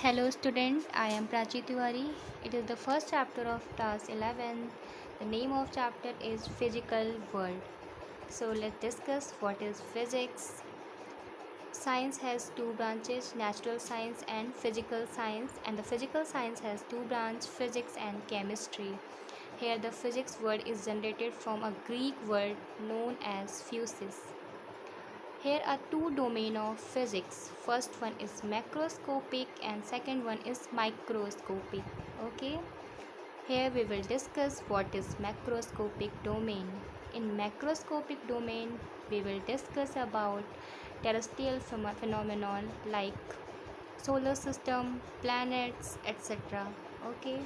Hello student, I am Prachi Tiwari. It is the first chapter of class 11. The name of chapter is Physical World. So let's discuss what is physics. Science has two branches, natural science and physical science, and the physical science has two branches, physics and chemistry. Here the physics word is generated from a Greek word known as physis. Here are two domain of physics. First one is macroscopic and second one is microscopic. Okay. Here we will discuss what is macroscopic domain. In macroscopic domain, we will discuss about terrestrial phenomenon like solar system, planets, etc. Okay.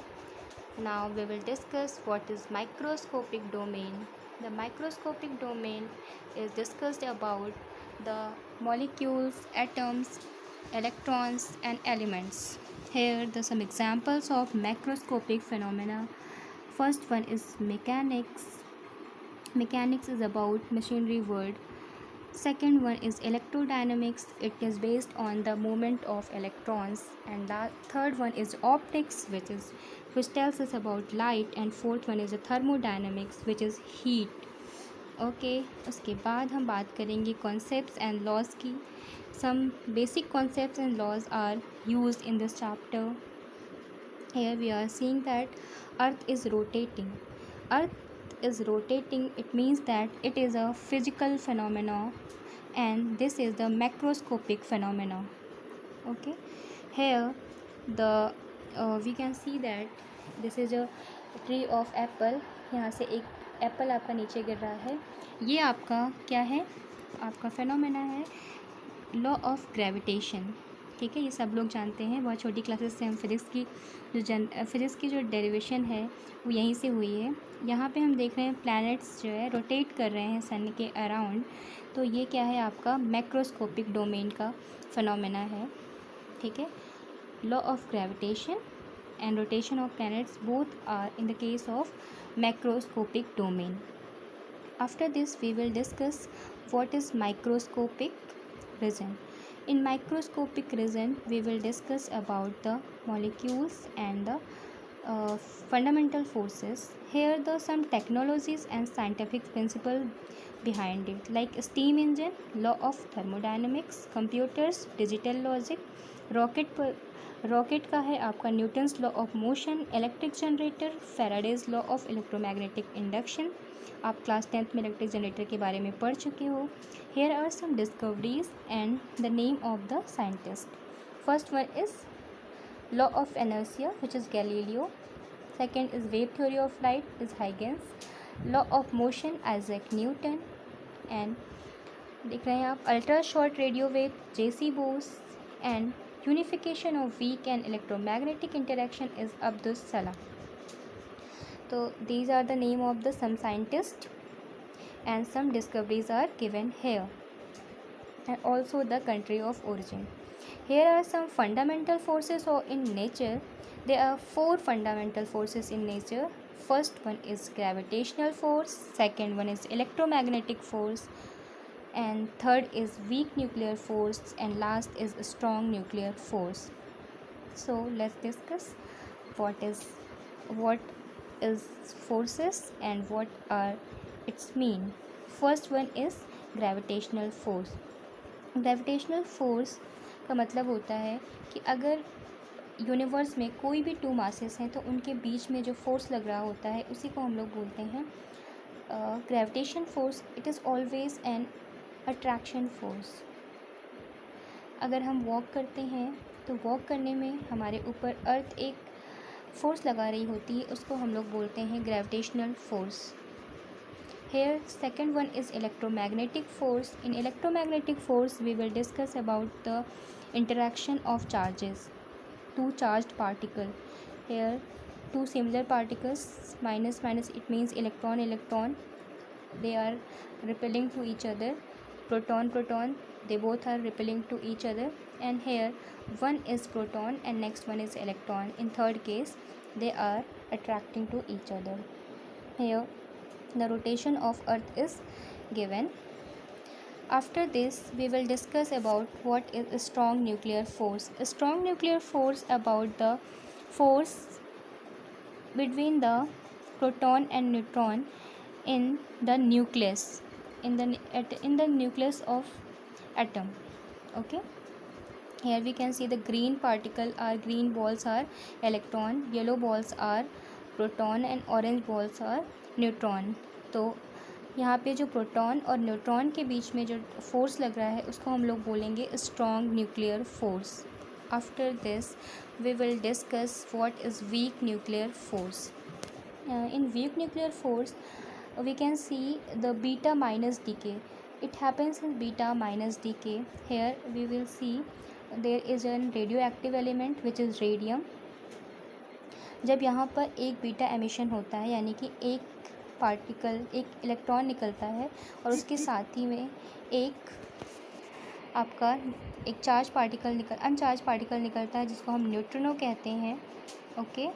Now we will discuss what is microscopic domain. The microscopic domain is discussed about the molecules, atoms, electrons and elements. Here are some examples of macroscopic phenomena. First one is mechanics. Mechanics is about machinery world. Second one is electrodynamics. It is based on the movement of electrons. And the third one is optics, which tells us about light. And fourth one is the thermodynamics, which is heat. Okay उसके बाद हम बात करेंगे concepts and laws की. Some basic concepts and laws are used in this chapter. Here we are seeing that earth is rotating. Earth is rotating, it means that it is a physical phenomena and this is the macroscopic phenomena. Okay. Here the we can see that this is a tree of apple. यहाँ से एक Apple आपका नीचे गिर रहा है. ये आपका क्या है? आपका फेनोमेना है लॉ ऑफ ग्रेविटेशन. ठीक है, ये सब लोग जानते हैं. बहुत छोटी क्लासेस से हम फिज़िक्स की जो डेरिवेशन है वो यहीं से हुई है. यहाँ पे हम देख रहे हैं प्लैनेट्स जो है रोटेट कर रहे हैं सन के अराउंड. तो ये क्या है? आपका मैक्रोस्कोपिक डोमेन का फिनोमेना है. ठीक है, law of gravitation and rotation of planets both are in the case of macroscopic domain. After this we will discuss what is microscopic region. In microscopic region we will discuss about the molecules and the fundamental forces. Here the some technologies and scientific principle behind it, like steam engine, law of thermodynamics, computers, digital logic, rocket का है आपका Newton's law of motion, electric generator, Faraday's law of electromagnetic induction. आप class 10th में electric generator के बारे में पढ़ चुके हो. Here are some discoveries and the name of the scientist. First one is law of inertia which is Galileo. Second is wave theory of light is Huygens. Law of motion Isaac Newton. And देख रहे हैं आप ultra short radio wave JC. Bose. And unification of weak and electromagnetic interaction is Abdus Salam. So these are the name of the some scientists and some discoveries are given here, and also the country of origin. Here are some fundamental forces in nature. There are 4 fundamental forces in nature. First one is gravitational force, second one is electromagnetic force, and third is weak nuclear force, and last is strong nuclear force. So let's discuss what is forces and what are its mean. First one is gravitational force. Gravitational force का मतलब होता है कि अगर universe में कोई भी 2 masses हैं तो उनके बीच में जो फोर्स लग रहा होता है उसी को हम लोग बोलते हैं gravitation force. It is always an attraction force. अगर हम वॉक करते हैं तो वॉक करने में हमारे ऊपर अर्थ एक फोर्स लगा रही होती है, उसको हम लोग बोलते हैं gravitational force. Here second one is electromagnetic force. In electromagnetic force we will discuss about the interaction of charges. 2 charged particle. Here 2 similar particles, minus minus, it means electron, they are repelling to each other. Proton, they both are repelling to each other, and here one is proton and next one is electron. In third case they are attracting to each other. Here the rotation of earth is given. After this, we will discuss about what is a strong nuclear force. A strong nuclear force about the force between the proton and neutron in the nucleus, in the nucleus of atom. Okay. Here we can see the green balls are electron, yellow balls are proton and orange balls are neutron. तो यहाँ पे जो proton और neutron के बीच में जो force लग रहा है उसको हम लोग बोलेंगे strong nuclear force. After this we will discuss what is weak nuclear force. In weak nuclear force we can see the beta minus decay. It happens in beta minus decay. Here we will see there is a radioactive element which is radium. जब यहाँ पर एक beta emission होता है यानी कि एक electron निकलता है और उसके साथ ही में एक आपका अनचार्ज पार्टिकल निकलता है जिसको हम न्यूट्रिनो कहते हैं. Okay.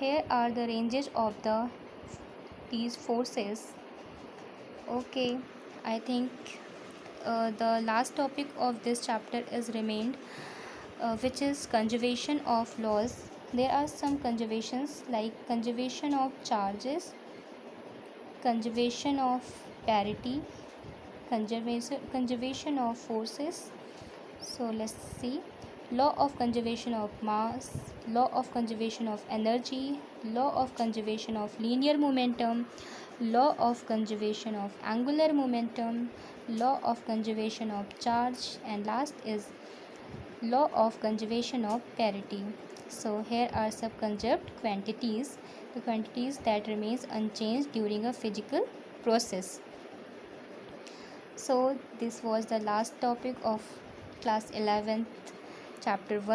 Here are the ranges of these forces. Okay, I think the last topic of this chapter is remained, which is conservation of laws. There are some conservations like conservation of charges, conservation of parity, conservation of forces. So let's see. Law of conservation of mass, law of conservation of energy, law of conservation of linear momentum, law of conservation of angular momentum, law of conservation of charge, and last is law of conservation of parity. So here are some conserved quantities, the quantities that remains unchanged during a physical process. So this was the last topic of class 11th chapter 1.